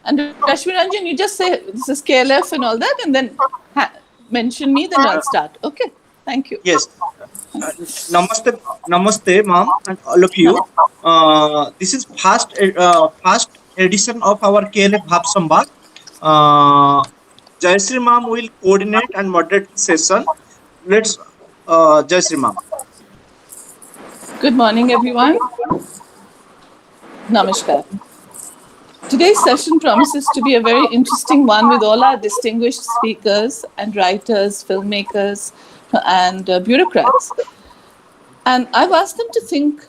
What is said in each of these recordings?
And Rashmi Ranjan, you just say this is KLF and all that, and then mention me, then I'll start. Okay. Thank you. Yes. Namaste, namaste, ma'am, and all of you. This is first edition of our KLF Bhava Samvad. Jayshree ma'am will coordinate and moderate the session. Let's, Jayshree ma'am. Good morning, everyone. Namaskar. Today's session promises to be a very interesting one with all our distinguished speakers and writers, filmmakers, and bureaucrats. And I've asked them to think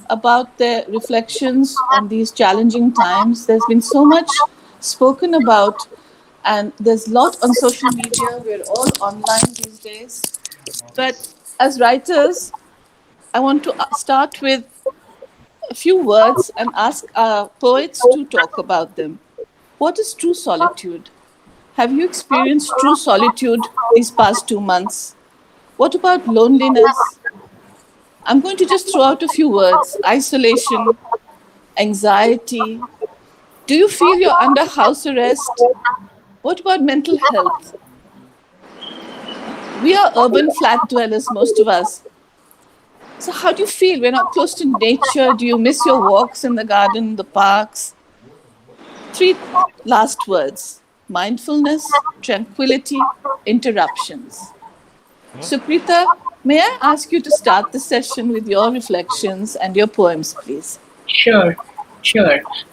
about their reflections on these challenging times. There's been so much spoken about, and there's a lot on social media. We're all online these days. But as writers, I want to start with a few words and ask our poets to talk about them. What is true solitude? Have you experienced true solitude these past 2 months? What about loneliness? I'm going to just throw out a few words. Isolation, anxiety. Do you feel you're under house arrest? What about mental health? We are urban flat dwellers, most of us. So how do you feel? We're not close to nature. Do you miss your walks in the garden, the parks? 3 last words: mindfulness, tranquility, interruptions. Sukrita, may I ask you to start the session with your reflections and your poems, please? Sure.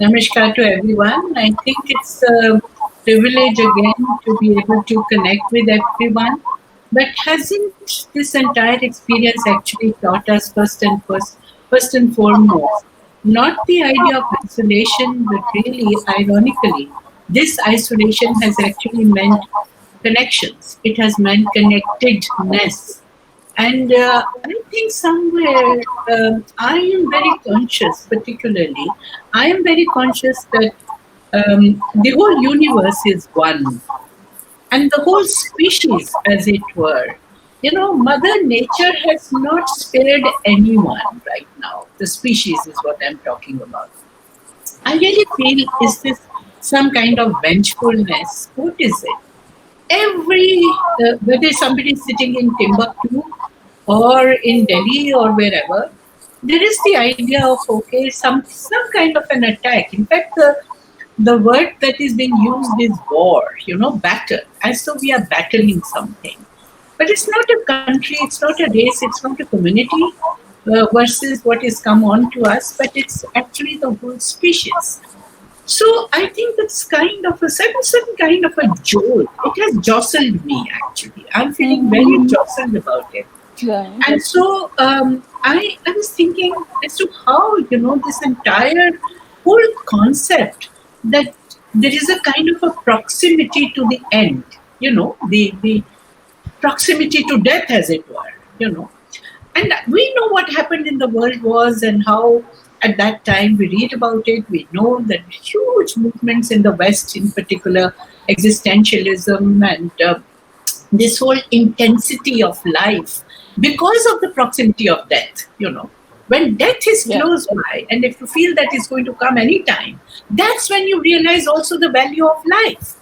Namaskar to everyone. I think it's a privilege again to be able to connect with everyone. But hasn't this entire experience actually taught us first and foremost, not the idea of isolation, but really, ironically, this isolation has actually meant connections. It has meant connectedness. And I think somewhere I am very conscious, particularly, I am very conscious that the whole universe is one. And the whole species, as it were. You know, Mother Nature has not spared anyone right now. The species is what I'm talking about. I really feel, is this some kind of vengefulness? What is it? Whether somebody is sitting in Timbuktu or in Delhi or wherever, there is the idea of, okay, some kind of an attack. In fact, the word that is being used is war, battle, as though we are battling something. But it's not a country, it's not a race, it's not a community versus what has come on to us, but it's actually the whole species. So I think it's kind of a certain kind of a jolt. It has jostled me, actually. I'm feeling very jostled about it. Yeah. And so I was thinking as to how, this entire whole concept that there is a kind of a proximity to the end, the proximity to death, as it were, And we know what happened in the world wars and how at that time we read about it. We know that huge movements in the West, in particular, existentialism and this whole intensity of life because of the proximity of death, When death is close by, and if you feel that it's going to come anytime, that's when you realize also the value of life.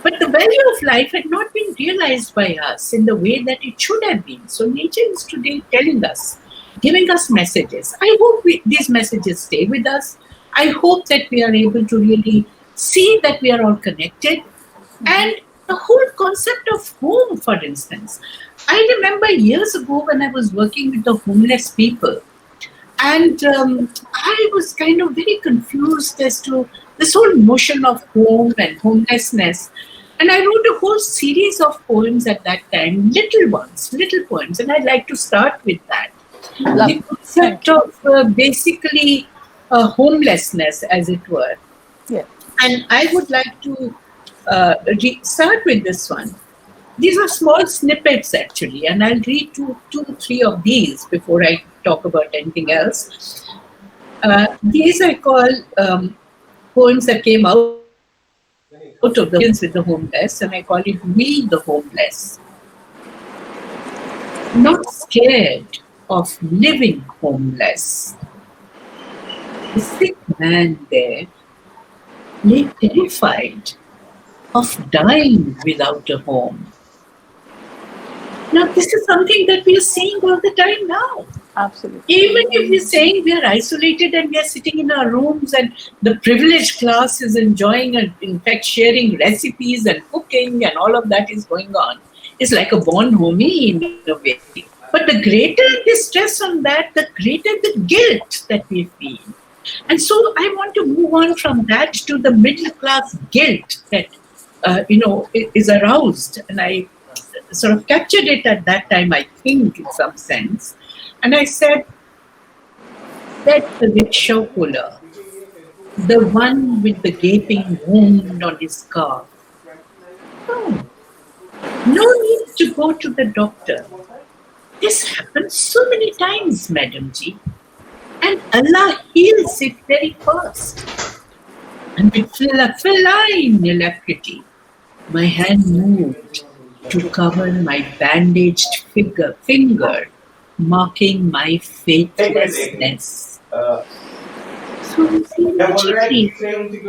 But the value of life had not been realized by us in the way that it should have been. So nature is today telling us, giving us messages. I hope these messages stay with us. I hope that we are able to really see that we are all connected. And the whole concept of home, for instance. I remember years ago when I was working with the homeless people, and I was kind of very confused as to this whole notion of home and homelessness. And I wrote a whole series of poems at that time, little poems. And I'd like to start with that. The concept of basically homelessness, as it were. Yeah. And I would like to start with this one. These are small snippets, actually, and I'll read two, 3 of these before I talk about anything else. These I call poems that came out of the experience with the homeless, and I call it We the Homeless. Not scared of living homeless. The sick man there lay terrified of dying without a home. Now, this is something that we are seeing all the time now. Absolutely. Even if we're saying we are isolated and we are sitting in our rooms and the privileged class is enjoying and, in fact, sharing recipes and cooking and all of that is going on, it's like a born homie in a way. But the greater the stress on that, the greater the guilt that we feel. And so I want to move on from that to the middle class guilt that is aroused, and I sort of captured it at that time, I think, in some sense. And I said that the rickshaw puller, the one with the gaping wound on his calf, no, no need to go to the doctor. This happens so many times, Madam Ji, and Allah heals it very fast. And with feline alacrity, my hand moved to cover my bandaged finger, marking my faithlessness. So I'm feeling deeply.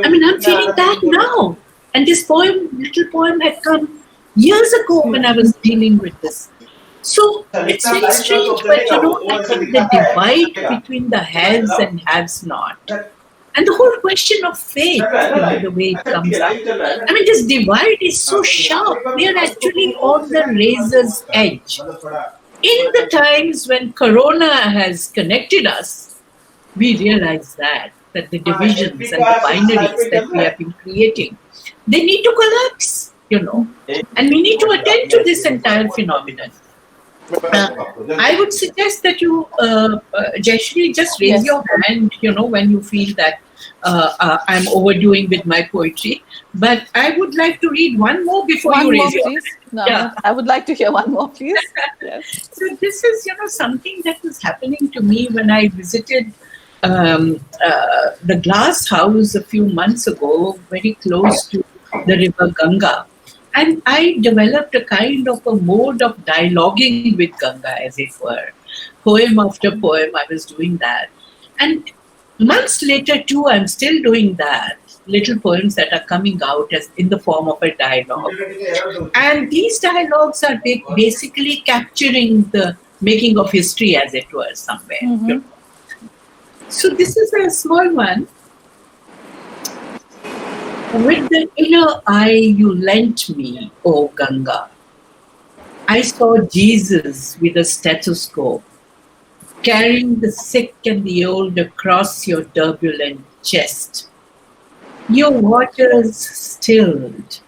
I mean, I'm feeling that now. And this little poem had come years ago when I was dealing with this. So it's very strange, but I think the divide between the haves and haves not, and the whole question of faith, the way it comes up. I mean, this divide is so sharp. We are actually on the razor's edge. In the times when Corona has connected us, we realize that the divisions and the binaries that we have been creating, they need to collapse. And we need to attend to this entire phenomenon. I would suggest that you, Jayshree, just raise Yes. your hand, when you feel that I'm overdoing with my poetry. But I would like to read one more before One you more, raise your please. hand. No, Yeah. I would like to hear one more, please. Yes. So this is, something that was happening to me when I visited the glass house a few months ago, very close to the river Ganga. And I developed a kind of a mode of dialoguing with Ganga, as it were. Poem after poem, I was doing that. And months later, too, I'm still doing that. Little poems that are coming out as in the form of a dialogue. And these dialogues are basically capturing the making of history, as it were, somewhere. Mm-hmm. So this is a small one. With the inner eye you lent me, O Ganga, I saw Jesus with a stethoscope, carrying the sick and the old across your turbulent chest. Your waters stilled,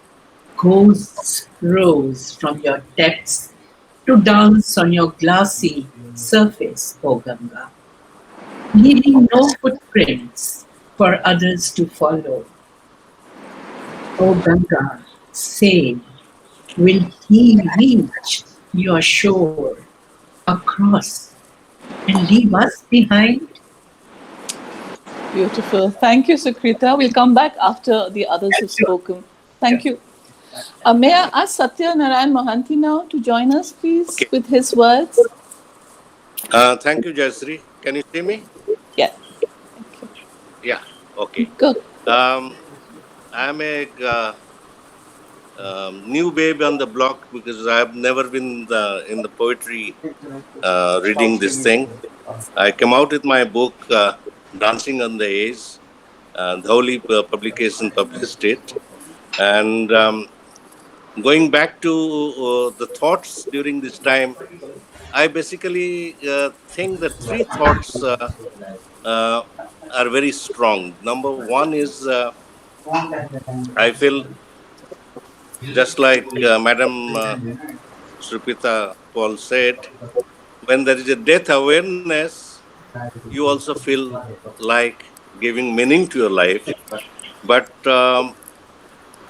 ghosts rose from your depths to dance on your glassy surface, O Ganga, leaving no footprints for others to follow. O Ganga, say, will he reach your shore across and leave us behind? Beautiful. Thank you, Sukrita. We'll come back after the others have spoken. Thank you. May I ask Satya Narayan Mohanty now to join us, please, Okay. with his words? Thank you, Jayshree. Can you see me? Yeah. Yeah. Okay. Good. I'm a new babe on the block because I've never been in the poetry reading this thing. I came out with my book, Dancing on the Ace. Dholi publication published it. And going back to the thoughts during this time, I basically think that three thoughts uh, are very strong. Number one is I feel just like Madam Sripita Paul said, when there is a death awareness, you also feel like giving meaning to your life. But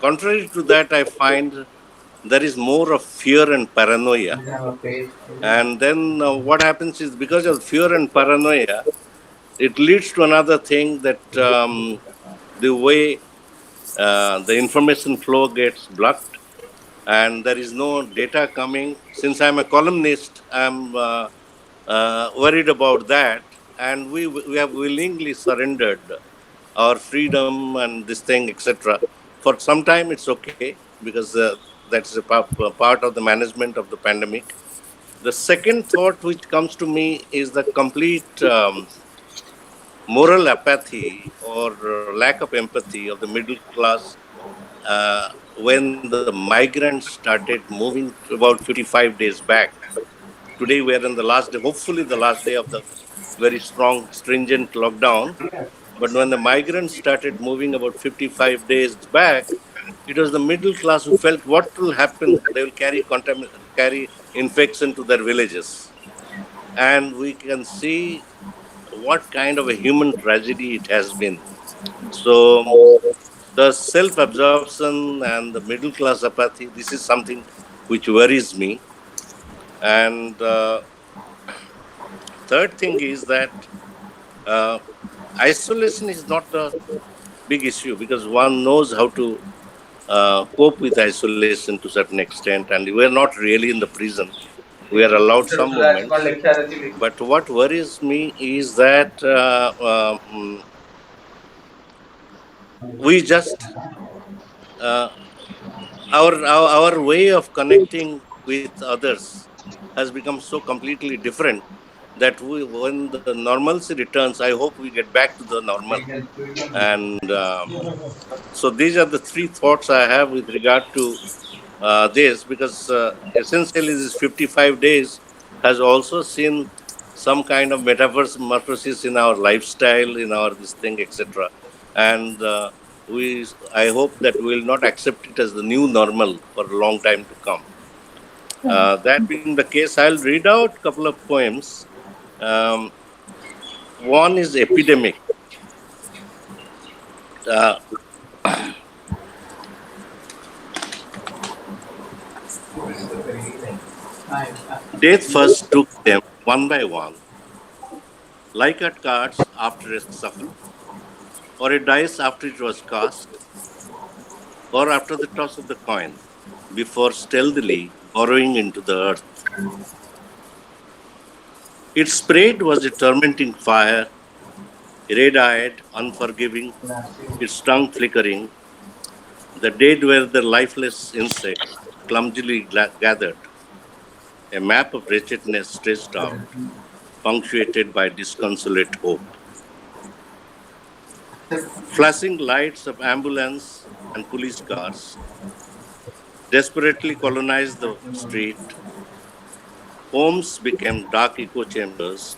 contrary to that, I find there is more of fear and paranoia. And then what happens is because of fear and paranoia, it leads to another thing that the way the information flow gets blocked and there is no data coming. Since I'm a columnist, I'm worried about that. And we have willingly surrendered our freedom and this thing, etc. For some time, it's okay because that's a part of the management of the pandemic. The second thought which comes to me is the complete moral apathy or lack of empathy of the middle class when the migrants started moving about 55 days back. Today we are in the last day, hopefully the last day of the very strong, stringent lockdown. But when the migrants started moving about 55 days back, it was the middle class who felt what will happen. They will carry infection to their villages. And we can see what kind of a human tragedy it has been. So the self-absorption and the middle-class apathy, this is something which worries me. And third thing is that uh, isolation is not a big issue because one knows how to cope with isolation to certain extent, and we are not really in the prison. We are allowed some movements. But what worries me is that we just uh, our way of connecting with others has become so completely different that when the normalcy returns, I hope we get back to the normal. And so these are the three thoughts I have with regard to this, because essentially this 55 days has also seen some kind of metamorphosis in our lifestyle, in our this thing, etc. And I hope that we will not accept it as the new normal for a long time to come. Right. That being the case, I'll read out a couple of poems. Um, One is Epidemic. Uh, Death first took them one by one, like at cards after a shuffle, or a dice after it was cast, or after the toss of the coin, before stealthily burrowing into the earth. Its sprayed was a tormenting fire, red-eyed, unforgiving, its tongue flickering. The dead were the lifeless insects, clumsily gathered, a map of wretchedness stretched out, punctuated by disconsolate hope. Flashing lights of ambulance and police cars desperately colonized the street. Homes became dark echo chambers,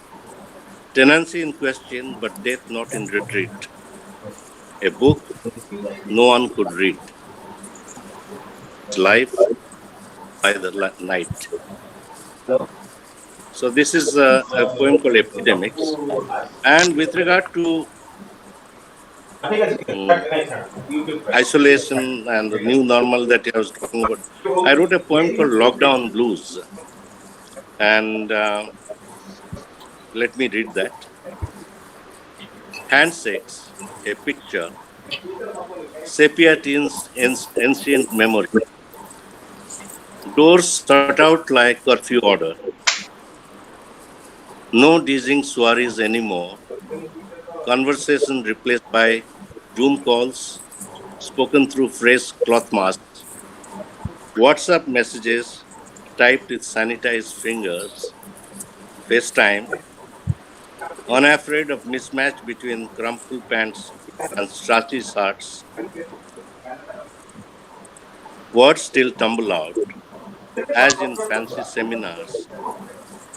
tenancy in question, but death not in retreat. A book no one could read. Its life by the night. So this is a poem called Epidemics. And with regard to um, isolation and the new normal that I was talking about, I wrote a poem called Lockdown Blues. And let me read that. Handshakes, a picture, sepia tints ancient memory. Doors shut out like curfew order. No dizzying soirees anymore. Conversation replaced by Zoom calls, spoken through fresh cloth masks. WhatsApp messages typed with sanitized fingers. FaceTime, unafraid of mismatch between crumpled pants and starchy shirts. Words still tumble out, as in fancy seminars,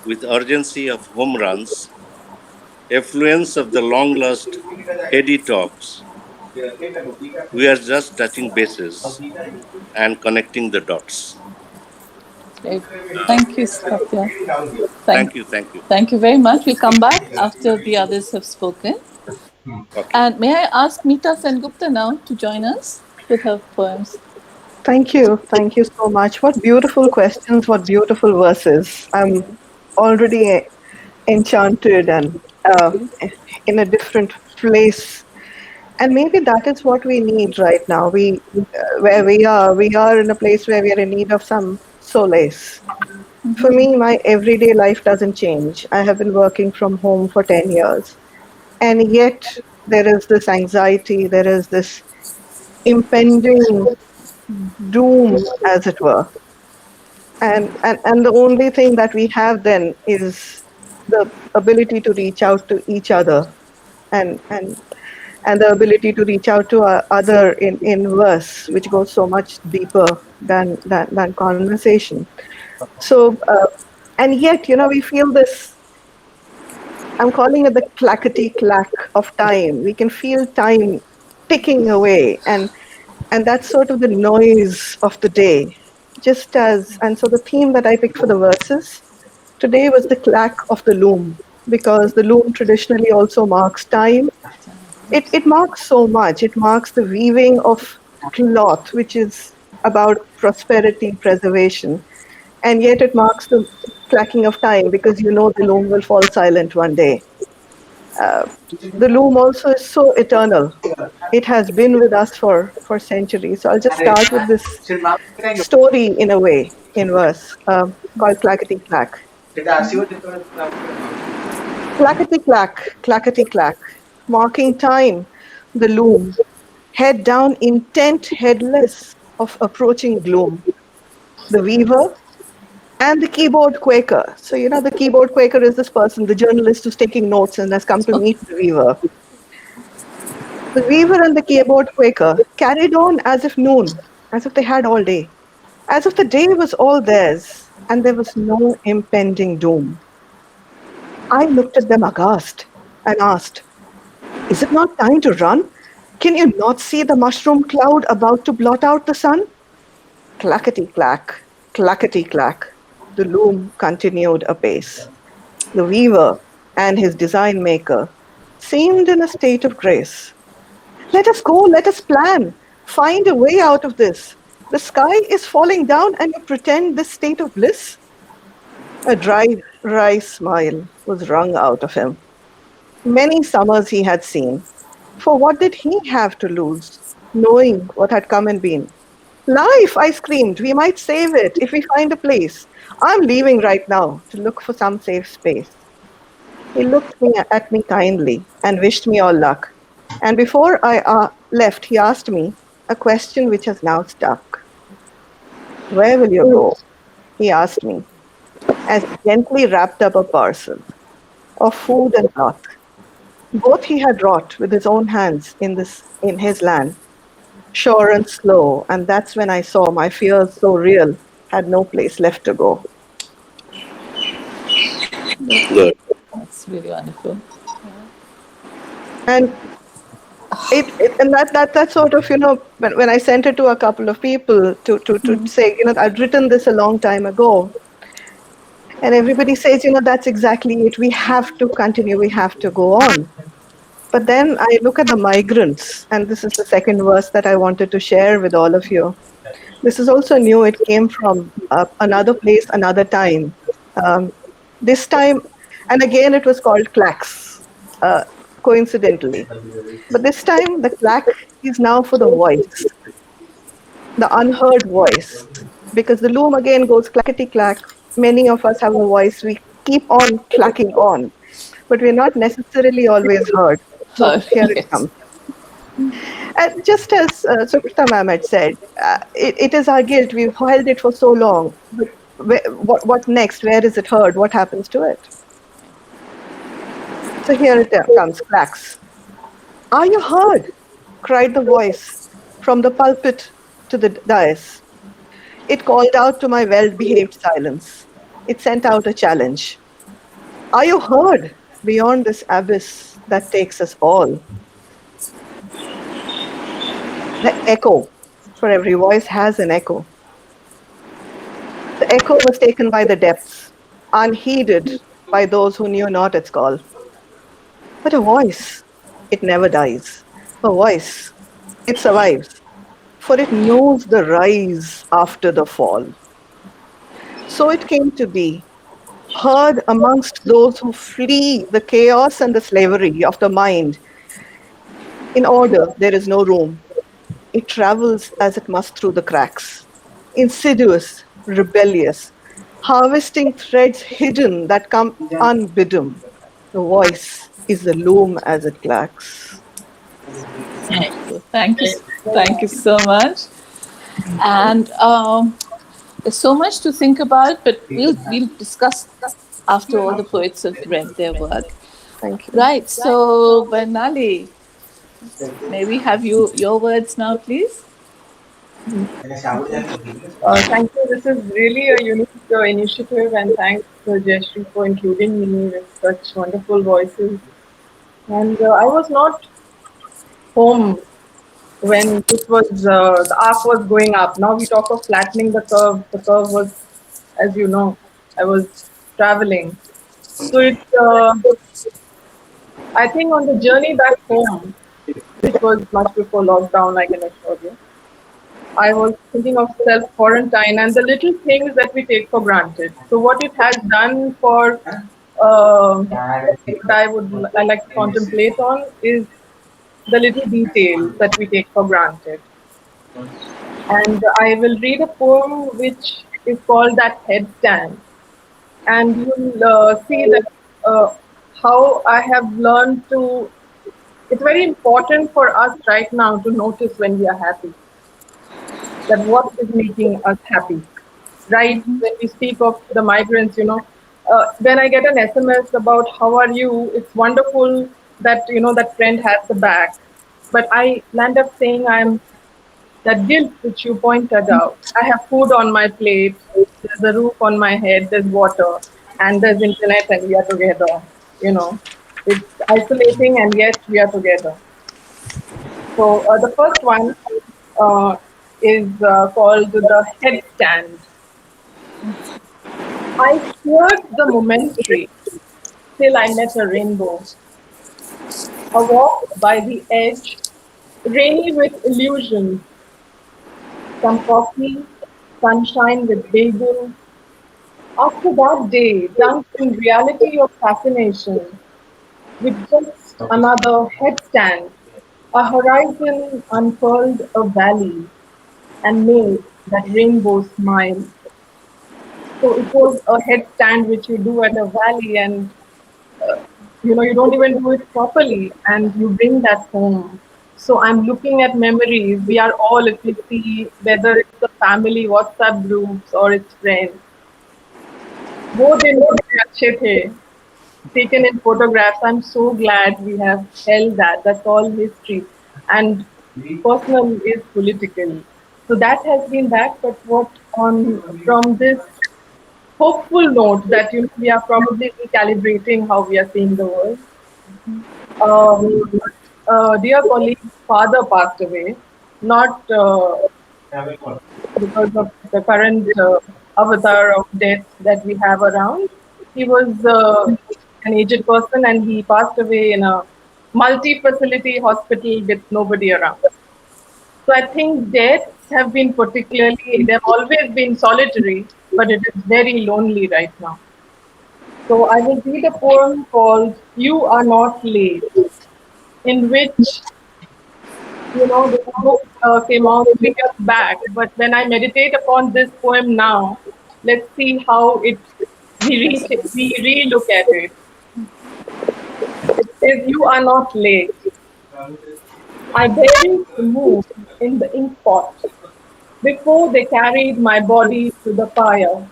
with urgency of home runs, effluence of the long lost heady talks. We are just touching bases and connecting the dots. Great. Uh, Thank you, Satya. Thank Thank, you, thank you. thank you very much. We'll come back after the others have spoken. Okay. And may I ask Meeta Sengupta now to join us with her poems? Thank you. Thank you so much. What beautiful questions, what beautiful verses. I'm already enchanted and in a different place. And maybe that is what we need right now. Where we are in a place where we are in need of some solace. For me, my everyday life doesn't change. I have been working from home for 10 years. And yet, There is this anxiety, there is this impending doom, as it were. And the only thing that we have then is the ability to reach out to each other, and and and the ability to reach out to our other in verse, which goes so much deeper than conversation. So, and yet, we feel this. I'm calling it the clackety clack of time. We can feel time ticking away, and that's sort of the noise of the day. Just as, and so the theme that I picked for the verses today was the clack of the loom, because the loom traditionally also marks time. It marks so much. It marks the weaving of cloth, which is about prosperity, preservation, and yet it marks the clacking of time because the loom will fall silent one day. Uh, the loom also is so eternal. It has been with us for centuries. So I'll just start with this story in a way, in verse, called Clackety Clack. Clackety clack, clackety clack, marking time, the loom, head down, intent headless of approaching gloom. The weaver and the keyboard quaker. So, the keyboard quaker is this person, the journalist who's taking notes and has come to meet the weaver. The weaver and the keyboard quaker carried on as if noon, as if they had all day, as if the day was all theirs and there was no impending doom. I looked at them aghast and asked, "Is it not time to run? Can you not see the mushroom cloud about to blot out the sun?" Clackety clack, clackety clack. The loom continued apace. The weaver and his design maker seemed in a state of grace. "Let us go, let us plan, find a way out of this. The sky is falling down and you pretend this state of bliss?" A dry, wry smile was wrung out of him. Many summers he had seen. For what did he have to lose, knowing what had come and been? "Life," I screamed. "We might save it if we find a place. I'm leaving right now to look for some safe space." He looked at me kindly and wished me all luck. And before I left, he asked me a question which has now stuck. "Where will you go?" he asked me, as he gently wrapped up a parcel of food and cloth. Both he had wrought with his own hands in his land, sure and slow, and that's when I saw my fears so real had no place left to go. Good. That's really wonderful. And that sort of, when I sent it to a couple of people to say, I'd written this a long time ago, and everybody says, that's exactly it. We have to continue. We have to go on. But then I look at the migrants, and this is the second verse that I wanted to share with all of you. This is also new. It came from another place, another time. This time, and again, it was called clacks, coincidentally. But this time, the clack is now for the voice, the unheard voice, because the loom again goes clackety clack. Many of us have a voice. We keep on clacking on, but we're not necessarily always heard. So here it Yes. comes. And just as Sukrita ma'am had said, it is our guilt. We've held it for so long. But what next? Where is it heard? What happens to it? So here it comes, clacks. "Are you heard?" cried the voice from the pulpit to the dais. It called out to my well-behaved silence. It sent out a challenge. "Are you heard beyond this abyss that takes us all?" The echo, for every voice has an echo. The echo was taken by the depths, unheeded by those who knew not its call. But a voice, it never dies. A voice, it survives, for it knows the rise after the fall. So it came to be, heard amongst those who flee the chaos and the slavery of the mind. In order, there is no room. It travels as it must through the cracks, insidious, rebellious, harvesting threads hidden that come unbidden. The voice is the loom as it clacks. Wonderful. Thank you so much. And there's so much to think about, but we'll discuss after all the poets have read their work. Thank you. Right. So, Barnali, may we have your words now, please? Mhm. Thank you. This is really a unique initiative, and thanks, Jayshree, for including me with such wonderful voices. And I was not home when it was the arc was going up. Now we talk of flattening the curve. The curve was, as you know, I was traveling. So it's, I think, on the journey back home, which was much before lockdown, I can assure you, I was thinking of self quarantine and the little things that we take for granted. So what it has done for what I like to contemplate on is the little details that we take for granted. And I will read a poem which is called That Headstand. And you'll see that how I have learned to, it's very important for us right now to notice when we are happy, that what is making us happy. Right when we speak of the migrants, when I get an SMS about how are you, it's wonderful that, that friend has the back. But I land up saying I'm that guilt which you pointed out. I have food on my plate, there's a roof on my head, there's water, and there's internet, and we are together. You know, it's isolating, and yet we are together. So the first one uh, is called the headstand. I feared the momentary till I met a rainbow. A walk by the edge, rainy with illusions, some coffee, sunshine with bagel. After that day, dunked in reality of fascination, with just another headstand, a horizon unfurled a valley and made that rainbow smile. So it was a headstand which you do at a valley, and you don't even do it properly, and you bring that home. So I'm looking at memories. We are all, if you see, whether it's the family WhatsApp groups or it's friends, वो दिन बड़े अच्छे थे, taken in photographs. I'm so glad we have held that. That's all history. And personal is political. So that has been that. But what on from this hopeful note that we are probably recalibrating how we are seeing the world. Dear colleague's father passed away, not because of the current avatar of death that we have around. He was an aged person and he passed away in a multi facility hospital with nobody around. So I think deaths have been particularly, they've always been solitary, but it is very lonely right now. So I will read a poem called You Are Not Late, in which this book came out 3 years back, but when I meditate upon this poem now, let's see how we re-look at it. It says, "You are not late. I buried the moon in the ink pot before they carried my body to the fire.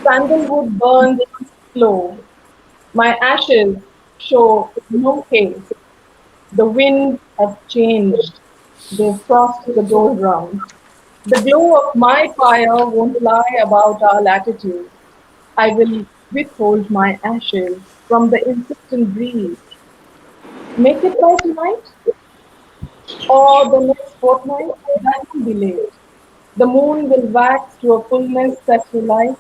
Sandalwood burns slow. My ashes show no haste. The winds have changed. They've crossed the doldrums. The glow of my fire won't lie about our latitude. I will withhold my ashes from the insistent breeze. Make it by tonight or the next fortnight, that will be late. The moon will wax to a fullness that you like,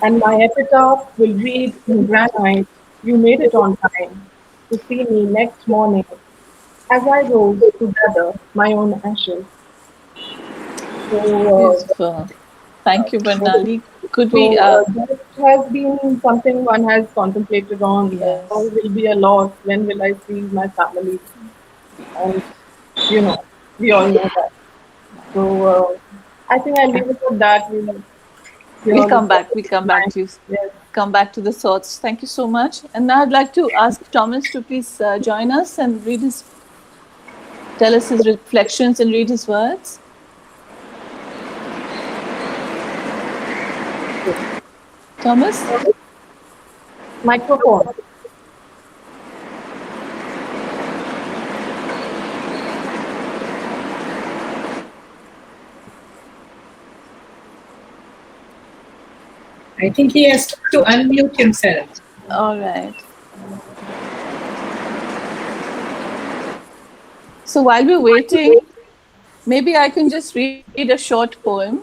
and my epitaph will read in granite, you made it on time to see me next morning as I rose to gather my own ashes. So, Beautiful. Thank you, uh, Barnali. Could we? that has been something one has contemplated on. How Yes. will be a loss? When will I see my family? And you know, we all know that. So I think I'll leave it at that. We'll, We'll come look at back. it We'll come back tonight. to you. Yes. Come back to the thoughts. Thank you so much. And now I'd like to ask Thomas to please join us and read his tell us his reflections and read his words? Thomas? Microphone. I think he has to unmute himself. All right. So while we're waiting, maybe I can just read a short poem.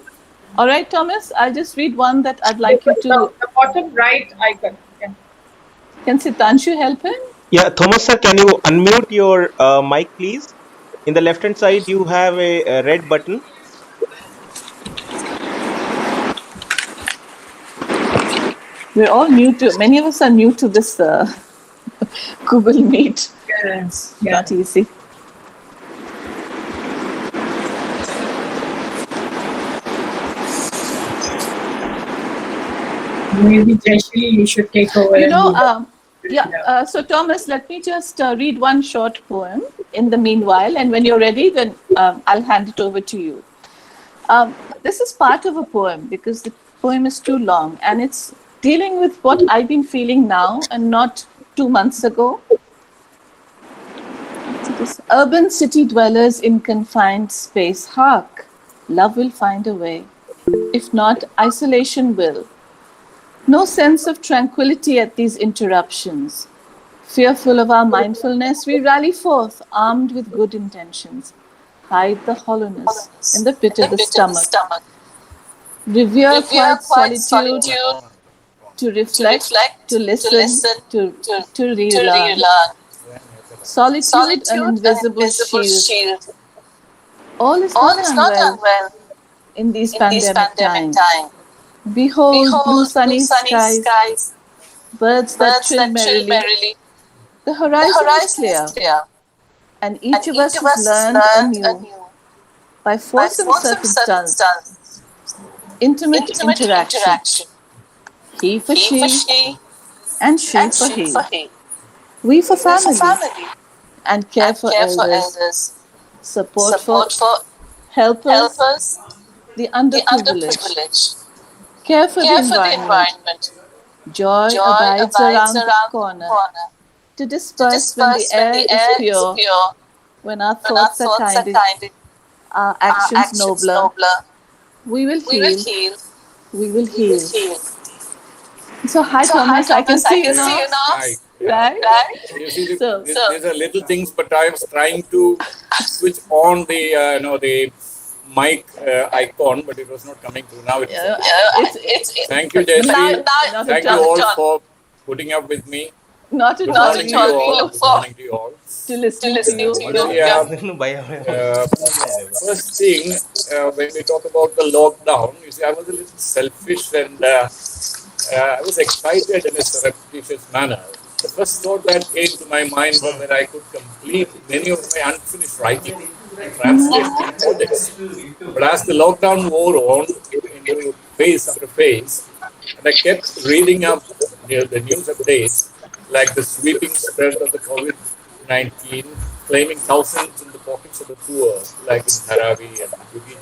All right, Thomas, I'll just read one that I'd like you to. The bottom right icon. Yeah. Can Sitanshu help him? Yeah, Thomas sir, can you unmute your mic, please? In the left hand side, you have a red button. We're all new to. Many of us are new to this Google Meet. Yes. Not easy. Maybe Jayshree, you should take over. So Thomas, let me just read one short poem in the meanwhile, and when you're ready, then I'll hand it over to you. This is part of a poem because the poem is too long, and it's dealing with what I've been feeling now and not 2 months ago. Urban city dwellers in confined space, hark, love will find a way. If not, isolation will. No sense of tranquility at these interruptions. Fearful of our mindfulness, we rally forth, armed with good intentions. Hide the hollowness in the pit of the stomach. Revere quiet solitude to reflect, to listen, to relearn. Solitude, an invisible shield. All is not unwell in these pandemic times. Behold, blue sunny skies, birds that trill merrily. The horizon is clear, and each of us has learned anew, by force of circumstance, intimate interaction. He for she, and she for he. We for family, and care for elders. Support for helpers, the underprivileged. Care for the environment. Joy abides around the corner. To disperse when the air is pure, when our thoughts are kind, our actions nobler. We will heal. We will heal. So, hi Thomas, I can see you now. Hi. Right? You see, these are little things, but I was trying to switch on the mic icon, but it was not coming through. Now it's thank you, Jayshree. Thank you all for putting up with me. Not at Good all. morning to you all. Good morning to you all. To listening to you. First thing, when we talk about the lockdown, you see, I was a little selfish and I was excited in a surreptitious manner. The first thought that came to my mind was that I could complete many of my unfinished writing and translation projects. But as the lockdown wore on into phase after phase, and I kept reading up the news updates, like the sweeping spread of the COVID-19, claiming thousands in the pockets of the poor, like in Dharavi and Jugi,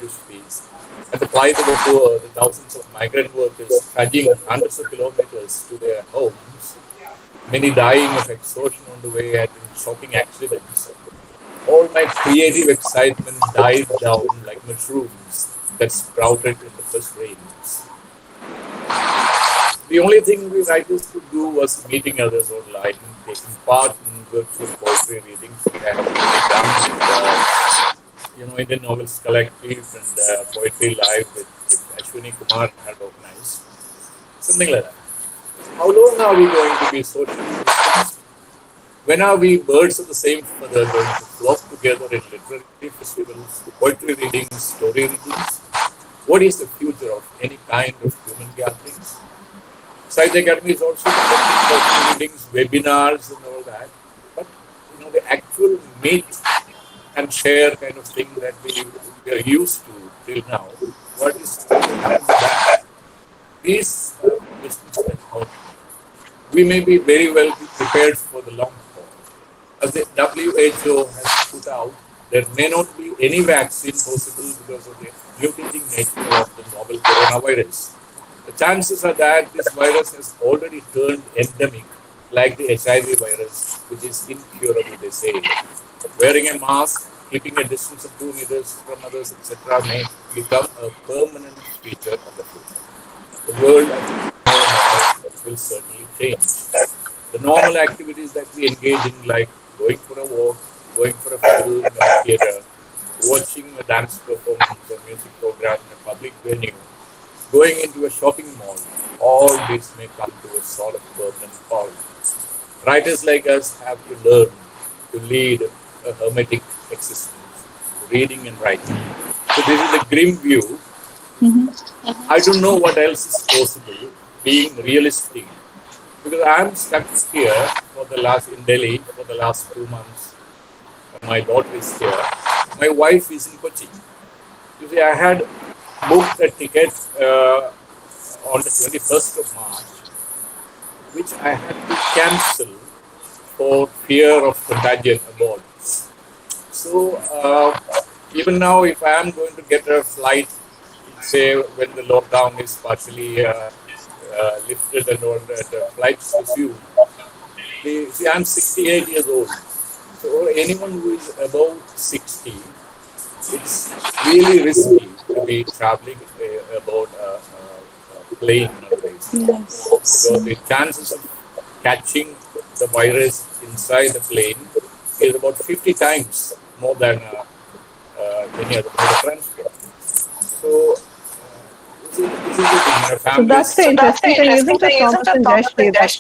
and the plight of the poor, the thousands of migrant workers trudging hundreds of kilometers to their homes, many dying of exhaustion on the way and in shocking accidents. All my creative excitement died down like mushrooms that sprouted in the first rains. The only thing we writers could do was meeting others online, taking part in virtual poetry readings, which I have already done with Indian Novels Collective and Poetry Live with Ashwini Kumar had organized. Something like that. How long are we going to be socially distanced? When are we birds of the same feather going to flock together in literary festivals, poetry readings, story readings? What is the future of any kind of human gatherings? Science Academy is also conducting poetry readings, webinars and all that. But the actual meet and share kind of thing that we are used to till now, what is going to happen to that? These questions that hurt. We may be very well be prepared for the long haul. As the WHO has put out, There may not be any vaccine possible because of the mutating nature of the novel coronavirus. The chances are that this virus has already turned endemic, like the HIV virus, which is incurable, they say. But wearing a mask, keeping a distance of 2 meters from others, etc., may become a permanent feature of the future. The world as we know now will certainly change. The normal activities that we engage in, like going for a walk, going for a film in a theater, watching a dance performance or music program in a public venue, going into a shopping mall, all this may come to a sort of permanent halt. Writers like us have to learn to lead a hermetic existence, reading and writing. So this is a grim view. I don't know what else is possible, being realistic, because I'm stuck here for the last in Delhi for the last 2 months. My daughter is here. My wife is in Kochi. You see, I had booked a ticket on the 21st of March, which I had to cancel for fear of contagion abroad. So even now, if I am going to get a flight, say when the lockdown is partially lifted and all the flights resume, see, I'm 68 years old. So anyone who is above 60, it's really risky to be traveling about a plane nowadays. Yes. Because the chances of catching the virus inside the plane is about 50 times more than any other mode of transport. So this is the thing. So Families. that's the interesting thing, isn't it, Thomas and Jayshree, that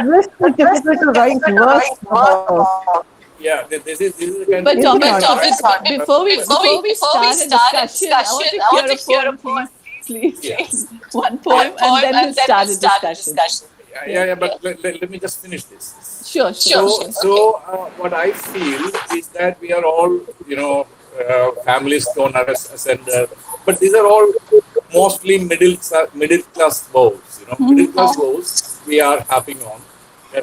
risk is difficult to write verse about. Yeah, this is the kind But of Thomas, before we start a discussion, I want to hear a poem, please. Yeah. One poem, and then we'll start a discussion. Yeah, but let me just finish this. Sure. So what I feel is that we are all, families don't understand, but these are all mostly middle class woes. Middle class woes we are harping on.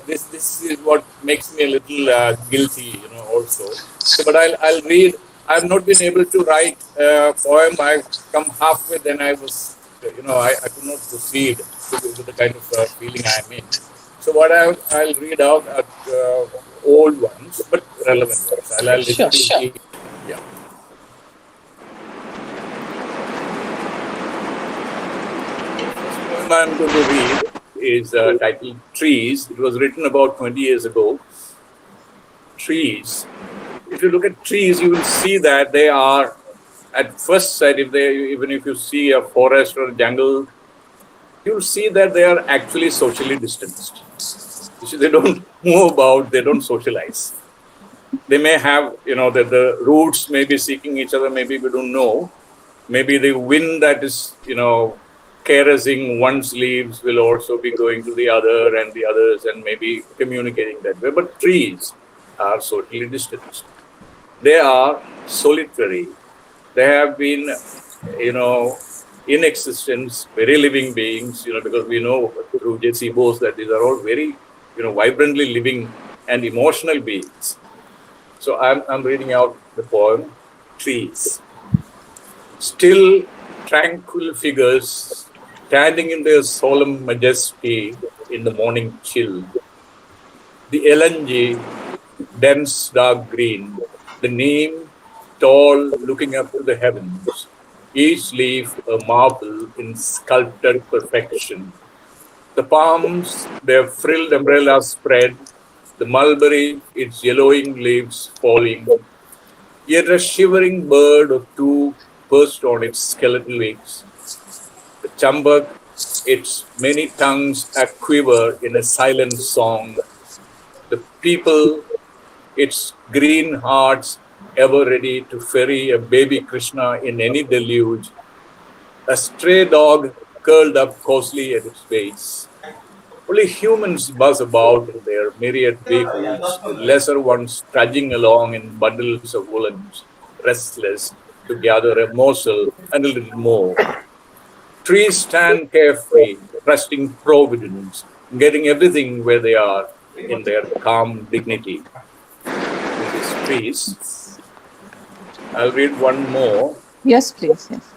This is what makes me a little guilty, also. So, but I'll read. I've not been able to write a poem. I've come halfway, then I was, I could not proceed with the kind of feeling I'm in. So what I'll read out are old ones, but relevant ones. I'll literally, yeah. The first poem I'm going to read is titled Trees. It was written about 20 years ago. Trees. If you look at trees, you will see that they are, at first sight, even if you see a forest or a jungle, you'll see that they are actually socially distanced. They don't move about, they don't socialize. They may have, the roots may be seeking each other, maybe we don't know. Maybe the wind that is, caressing one's leaves will also be going to the other and the others and maybe communicating that way. But trees are socially distanced. They are solitary. They have been, in existence, very living beings, because we know through J.C. Bose that these are all very, vibrantly living and emotional beings. So I'm reading out the poem, Trees. Still, tranquil figures standing in their solemn majesty in the morning chill. The elangi, dense dark green, the neem, tall, looking up to the heavens, each leaf a marble in sculpted perfection. The palms, their frilled umbrellas spread, the mulberry, its yellowing leaves falling, yet a shivering bird or two perched on its skeletal wings. The chambak, its many tongues a quiver in a silent song. The people, its green hearts ever ready to ferry a baby Krishna in any deluge. A stray dog curled up cosily at its base. Only humans buzz about in their myriad vehicles, the lesser ones trudging along in bundles of woolens, restless to gather a morsel and a little more. Trees stand carefree, trusting providence, getting everything where they are in their calm dignity. This is piece. I'll read one more. Yes, please. Yes.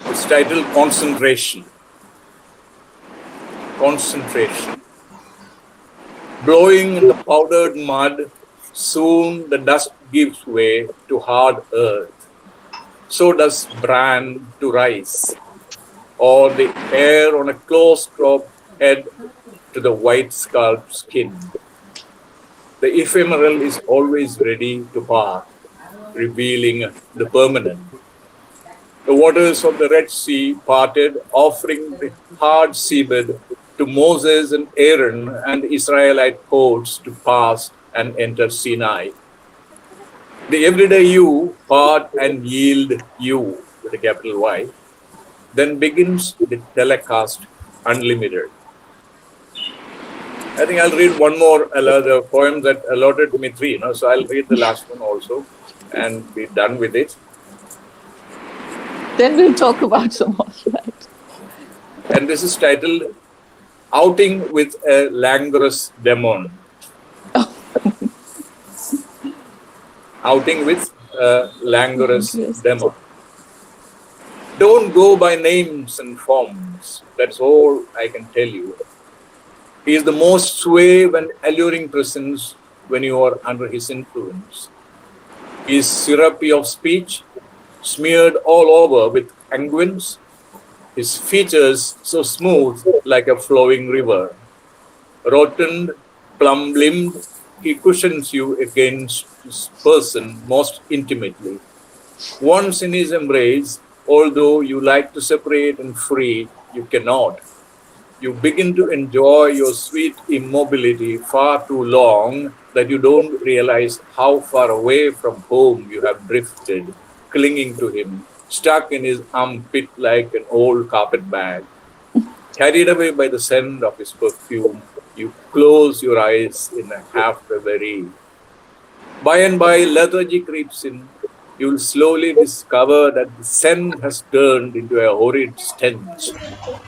It's titled Concentration. Concentration. Blowing in the powdered mud, soon the dust gives way to hard earth. So does bran to rice, or the hair on a close-cropped head to the white scalp skin. The ephemeral is always ready to part, revealing the permanent. The waters of the Red Sea parted, offering the hard seabed to Moses and Aaron and the Israelite cohorts to pass and enter Sinai. The everyday you part and yield you with a capital Y. Then begins the telecast unlimited. I think I'll read one more the poem that allotted me 3. So I'll read the last one also and be done with it. Then we'll talk about some more, right? And this is titled Outing with a Languorous Demon. Outing with a languorous demon. Don't go by names and forms. That's all I can tell you. He is the most suave and alluring presence when you are under his influence. He is syrupy of speech, smeared all over with unguents, his features so smooth like a flowing river. Rotund, plumb-limbed, he cushions you against his person most intimately. Once in his embrace, although you like to separate and free, you cannot. You begin to enjoy your sweet immobility far too long that you don't realize how far away from home you have drifted, clinging to him, stuck in his armpit like an old carpet bag. Carried away by the scent of his perfume, you close your eyes in a half-reverie. By and by, lethargy creeps in. You will slowly discover that the scent has turned into a horrid stench.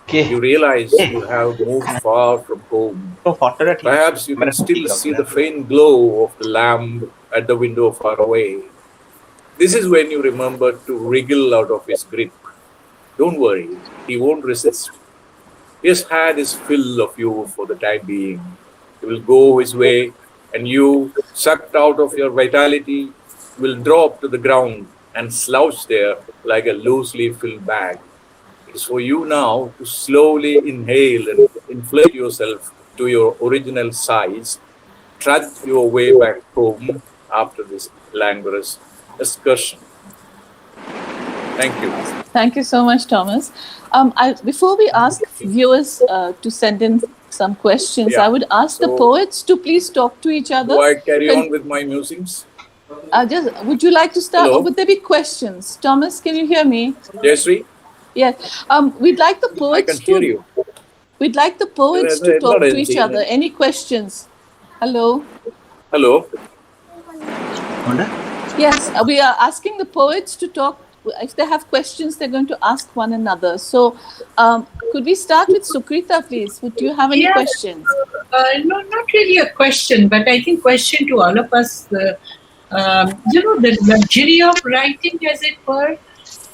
You realize you have moved far from home. Perhaps you can still see the faint glow of the lamp at the window far away. This is when you remember to wriggle out of his grip. Don't worry, he won't resist. He has had his fill of you for the time being. He will go his way, and you, sucked out of your vitality, will drop to the ground and slouch there like a loosely filled bag. It is for you now to slowly inhale and inflate yourself to your original size, trudge your way back home after this languorous excursion. Thank you. Thank you so much, Thomas. Before we ask viewers to send in some questions, I would ask the poets to please talk to each other. Do I carry on with my musings? Would you like to start, Hello? or would there be questions? Thomas, can you hear me? Jayshree? Yes. We'd like the poets I can hear you. We'd like the poets to talk to each other. Any questions? Hello? Hello? Yes, we are asking the poets to talk. If they have questions, they're going to ask one another. So, could we start with Sukrita, please? Would you have any questions? No, not really a question, but I think question to all of us. The luxury of writing, as it were.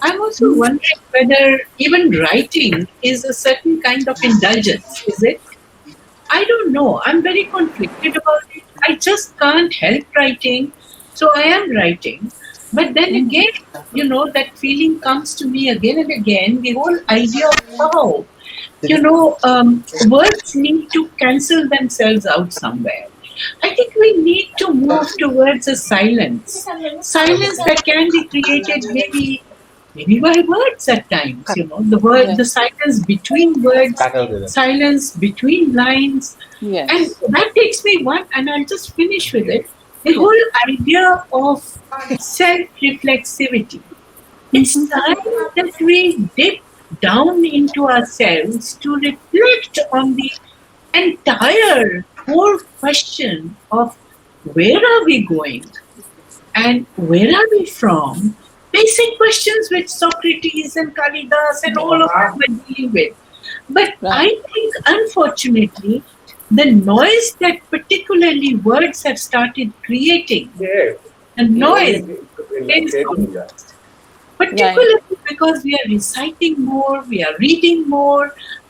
I'm also wondering whether even writing is a certain kind of indulgence. Is it? I don't know. I'm very conflicted about it. I just can't help writing. So I am writing. But then again, that feeling comes to me again and again, the whole idea of how, words need to cancel themselves out somewhere. I think we need to move towards a silence. Silence that can be created maybe by words at times, the silence between words, silence between lines. Yes. And that takes me and I'll just finish with it. The whole idea of self-reflexivity. It's time that we dip down into ourselves to reflect on the entire whole question of where are we going and where are we from? Basic questions which Socrates and Kalidas and all of us were dealing with. But I think, unfortunately, the noise that particularly words have started creating, Yes. the noise is കേൾക്കുന്നില്ല. Right. particularly because we are reciting more, we are reading more.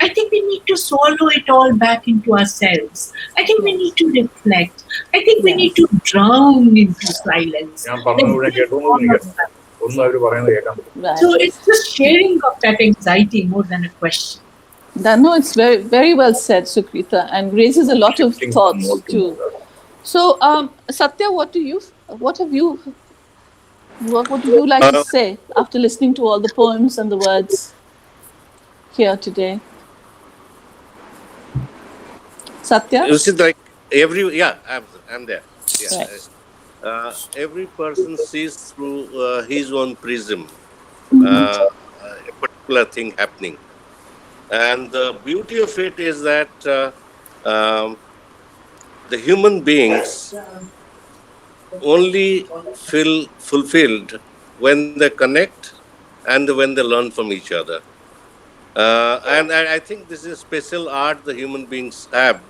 I think we need to swallow it all back into ourselves. I think we need Yes. to reflect. I think we need Yes. to drown into silence. ഞാൻ Let പറഞ്ഞത് മുഴുവൻ get കേട്ടോന്ന് all of എനിക്കറിയാം. that. ഒന്നും അവർ പറയുന്നത് കേൾക്കാൻ പറ്റും. So Right. it's just sharing of that anxiety more than a question. No, it's very, very well said, Sukrita, and raises a lot of Shifting from thoughts more to too. more. So, Satya, what have you, what would you like to Uh, say after listening to all the poems and the words here today? Satya? you see, like I'm there. Yeah. Right. Every person sees through his own prism Mm-hmm. a particular thing happening. And the beauty of it is that the human beings only feel fulfilled when they connect and when they learn from each other. And I think this is a special art the human beings have,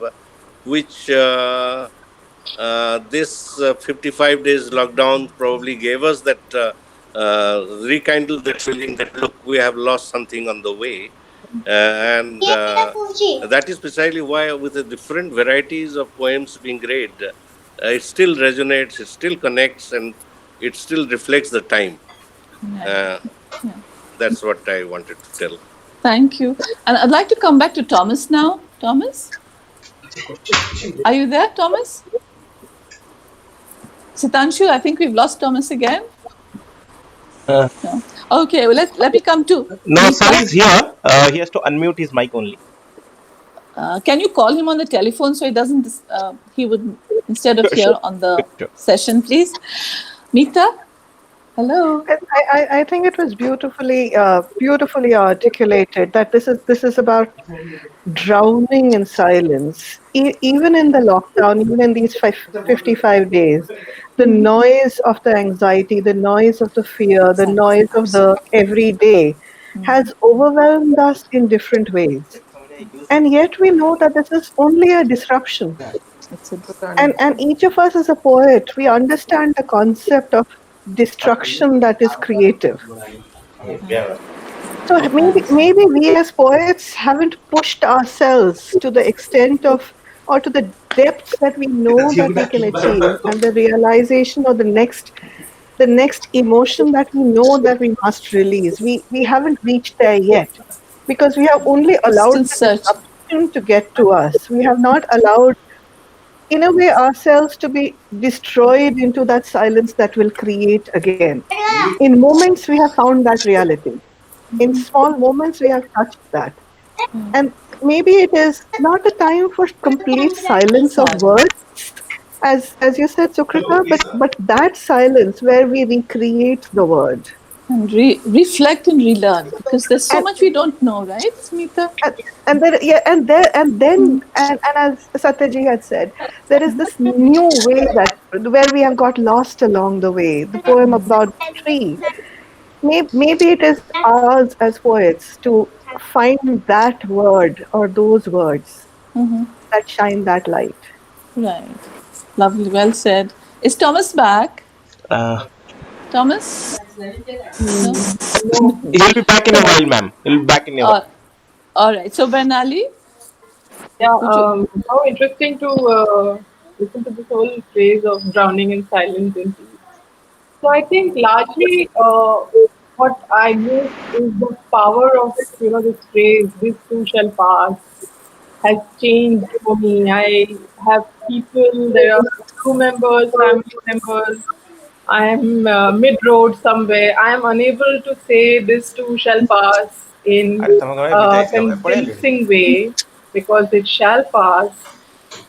which this 55 days lockdown probably gave us that, rekindled that feeling that, look, we have lost something on the way. And that is precisely why, with the different varieties of poems being read, it still resonates, it still connects, and it still reflects the time. Right. Uh, Yeah. that's what I wanted to tell. Thank you. And I'd like to come back to Thomas now. Thomas, are you there, Thomas? Sitanshu, I think we've lost Thomas again. Uh, No. Okay, well, let me come to no, sir Meeta. is here. He has to unmute his mic only. Can you call him on the telephone so he doesn't, he would, instead of Sure, sure, here on the sure. session, please? Meeta? Hello. I think it was beautifully articulated that this is about drowning in silence. Even in the lockdown, even in these 55 days, the noise of the anxiety, the noise of the fear, the Exactly. noise of the everyday has overwhelmed us in different ways. And yet we know that this is only a disruption. It's a, And each of us as a poet, we understand the concept of destruction that is creative. So maybe we as poets haven't pushed ourselves to the extent of or to the depths that we know that we can achieve, and the realization or the next emotion that we know that we must release. We haven't reached there yet because we have only we're allowed still the searching. disruption to get to us. We have not allowed, in a way, ourselves to be destroyed into that silence that will create again. In moments, we have found that reality. In small moments, we have touched that. And maybe it is not a time for complete silence of Silence. words, as you said, Sukrita, but that silence where we recreate the word. And reflect and relearn because there's so And much we don't know, right, Meeta? and, and then yeah, and as Satyaji had said, there is this new way that where we have got lost along the way. The poem about the tree. Maybe it is ours as poets to find that word or those words that shine that light. Right. Lovely. Well said. Is Thomas back? Uh, Thomas? No? he'll be back in a while, ma'am. He'll be back in a while. All right. So, Barnali, Yeah, would you? how interesting to listen to this whole phrase of drowning in silence and peace. So I think largely what I miss is the power of this phrase "this too shall pass" has changed for me. I have people, there are crew members, family members. I am mid road somewhere. I am unable to say this too shall pass in a convincing way because it shall pass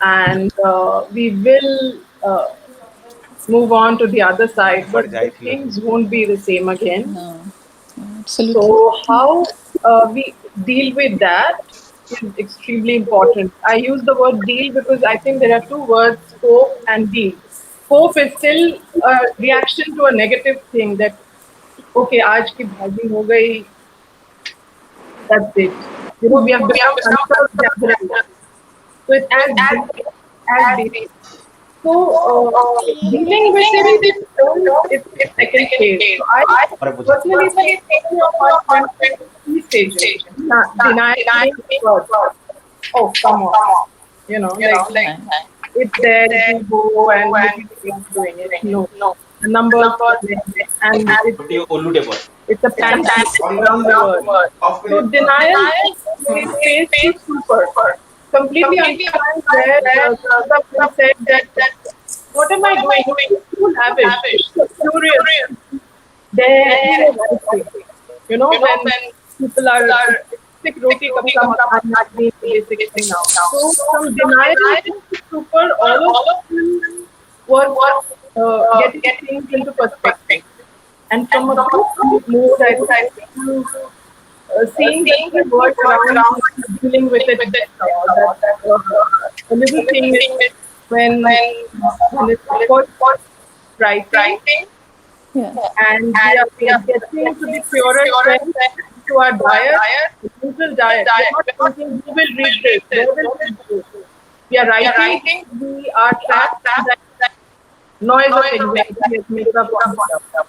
and we will move on to the other side, but the things won't be the same again. No. Absolutely. So, how we deal with that is extremely important. I use the word deal because I think there are two words, cope and deal. Cope is still a reaction to a negative thing that, okay, आज की भाजी हो गई, that's it. We have become unserved. So it's as basic. So dealing with it turns its second phase. So I personally think many of us went through three stages. Denial being first. Oh, come on. Like Right. it's there, it will go, and look at what's doing it. No, the numbers are there, and it's a panic around the world. So denial is phase two super. Completely understand where Sukrita once said that what am I doing? It's too lavish. It's so curious. There in the right way. When people are sick roti kapsa makan not being the basic thing now. So from denial to super, all of them were getting things into perspective. And from a good mood, I would say to seeing the whole world around you, dealing with it. A little thing is when it's first writing Yeah. and we are getting to the purest sense to our diet, the usual diet. We are not thinking who will read this, where will it go. We are writing, we are trapped in that noise of anxiety as Meeta pointed out.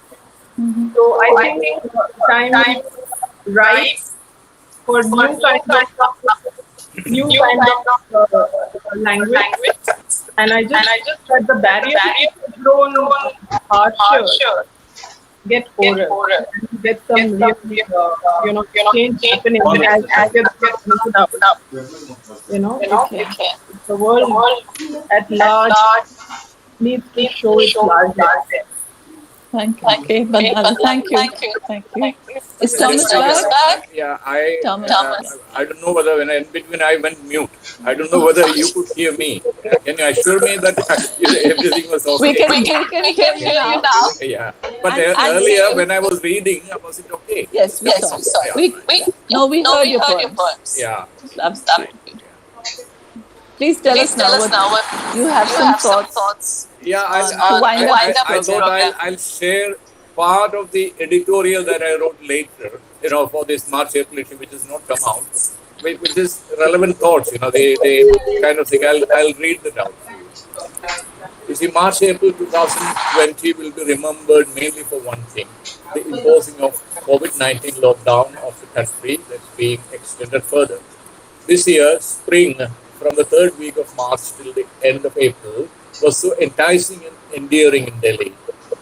So I think time is right for new kind of language, and I just that the barrier has grown harsher. Get oral, and get some real, change happening as it pointed out. Okay. If the world at large needs to show its largesse. Thank you. Okay, Barnali. Thank you. Thank you. Is Thomas back? Yeah, Thomas. I don't know whether when in between I went mute. I don't know whether you could hear me. Can you assure me that everything was okay? We can hear you now. Yeah, but And earlier when I was reading, was it okay? Yes, we saw. We heard your poems. Yeah. Absolutely. Please tell us now what you have some thoughts. Yeah, To wind up this I thought program. I'll share part of the editorial that I wrote later, for this March April issue, which has not come out, which is relevant thoughts. They kind of thing. I'll read that out to you. You see, March April 2020 will be remembered mainly for one thing: the imposing of COVID-19 lockdown of the country that's being extended further. This year, spring, from the third week of March till the end of April, was so enticing and endearing in Delhi.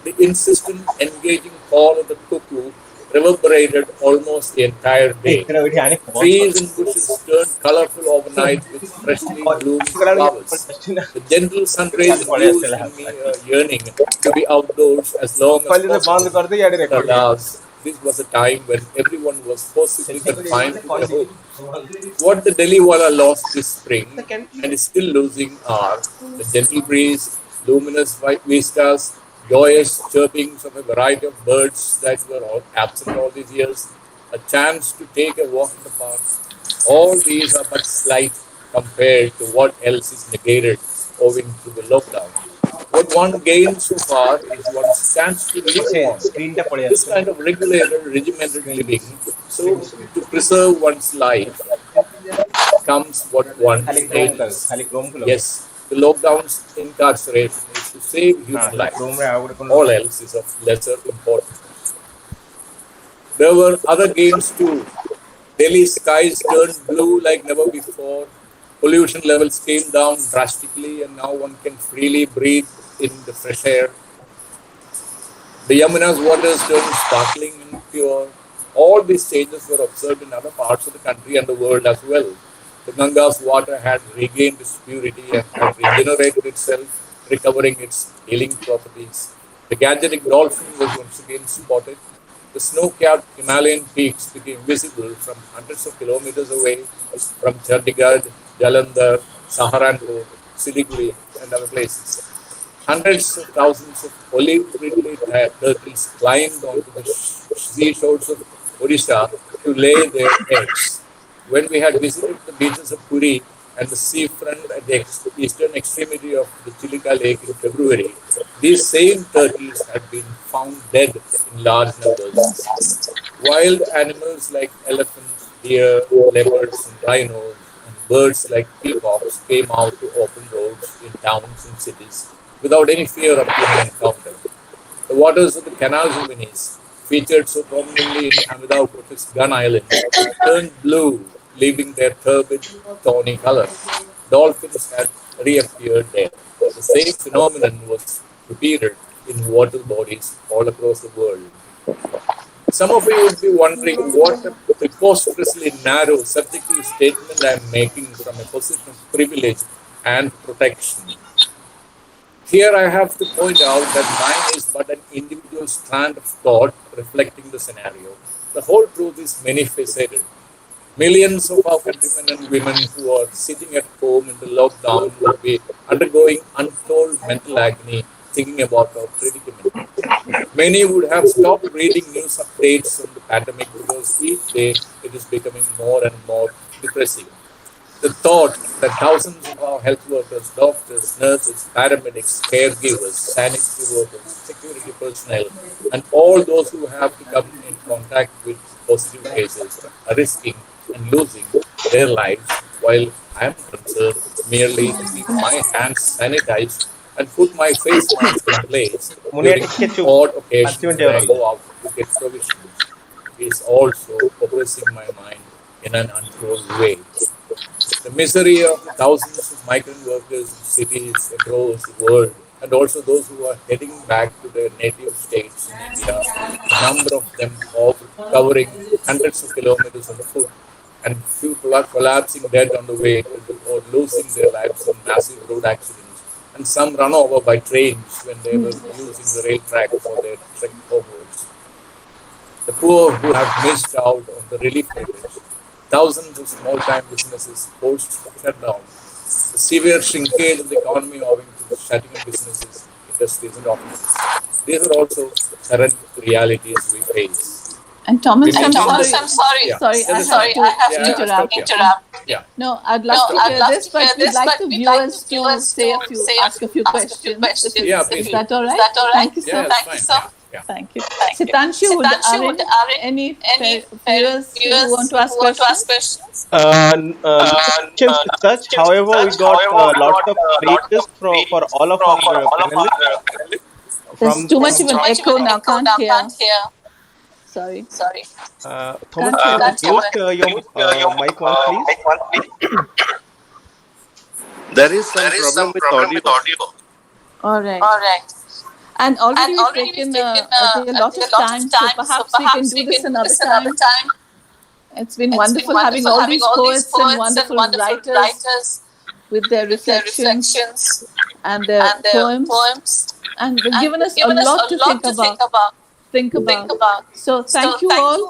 The insistent, engaging call of the cuckoo reverberated almost the entire day. Trees and bushes turned colorful overnight with freshly blooming flowers. The gentle sun rays induced in me a yearning to be outdoors as long as possible. But alas, this was a time when everyone was forcibly confined to their homes. What the Delhi Walla lost this spring and is still losing are the gentle breeze, luminous white vistas, joyous chirpings of a variety of birds that were all absent all these years, a chance to take a walk in the park. All these are but slight compared to what else is negated owing to the lockdown. What one gains so far is one's chance to live on. This kind of regulated, regimented living, so to preserve one's life, comes what one needs. Yes, the lockdown's incarceration is to save human lives. All else is of lesser importance. There were other gains too. Delhi skies turned blue like never before. Pollution levels came down drastically, and now one can freely breathe in the fresh air. The Yamuna's waters turned sparkling and pure. All these changes were observed in other parts of the country and the world as well. The Ganga's water had regained its purity and had regenerated itself, recovering its healing properties. The Gangetic dolphin was once again spotted. The snow-capped Himalayan peaks became visible from hundreds of kilometers away, from Chandigarh, Jalandhar, Saharanpur, Siliguri, and other places. Hundreds of thousands of olive-ridley turtles climbed onto the seashores of Odisha to lay their eggs. When we had visited the beaches of Puri and the seafront at the eastern extremity of the Chilika Lake in February, these same turtles had been found dead in large numbers. Wild animals like elephants, deer, leopards, and rhinos, and Birds like peacocks came out to open roads in towns and cities without any fear of human encounter. The waters of the canals of Venice, featured so prominently in Amitav Ghosh's Gun Islands, turned blue, leaving their turbid, tawny color. Dolphins had reappeared there. The same phenomenon was repeated in water bodies all across the world. Some of you would be wondering what a preposterously narrow, subjective statement I am making from a position of privilege and protection. Here I have to point out that mine is but an individual strand of thought reflecting the scenario. The whole truth is many faceted. Millions of our countrymen and women who are sitting at home in the lockdown would be undergoing untold mental agony thinking about our predicament. Many would have stopped reading news updates on the pandemic because each day it is becoming more and more depressing. The thought that thousands of our health workers, doctors, nurses, paramedics, caregivers, sanitary workers, security personnel, and all those who have to come in contact with positive cases are risking and losing their lives, while I am concerned merely to keep my hands sanitized and put my face mask in place മുനിയെ during ticket odd occasions പത്ത് when I minute go out to get provisions is also oppressing my mind in an untold way. The misery of the thousands of migrant workers in cities across the world, and also those who are heading back to their native states in India, the number of them covering hundreds of kilometers on foot, and few collapsing dead on the way or losing their lives in massive road accidents, and some run over by trains when they were using the rail track for their trek homewards. The poor who have missed out on the relief package, thousands of small-time businesses forced to shut down, the severe shrinkage of the economy owing to the shutting of businesses, industries, and offices. These are also current realities we face. And We Thomas, may I'm think sorry. that, yeah, Sorry, I that is have fine. to Yeah, interrupt. Yeah, No, I'd love to hear this, but we'd like the viewers to ask a few questions. yeah, Is please do. that all right? Thank you, Yeah, sir. that's fine. Yeah. Thank you. Sitanshu, are any viewers who want to ask questions? No questions as such. However, we got lots of praises for all of our panelists. There's From too much of an echo now. Can't hear. Sorry. Thomas, Can't hear. mute your mic once, please. There is some problem with audio. All right. And already we've taken a dear lot of time, so perhaps we can do this another time. It's been wonderful having all these poets and wonderful writers with their reflections and their poems, and they've given us a lot to think about. So thank you all,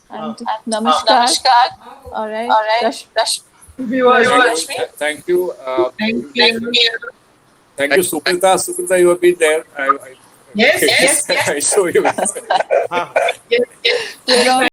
and namaskar. All right, Viewers. Thank you. Thank you. Thank you, Sukrita. Sukrita, you have been there. Yes. I saw you. Yes. we're all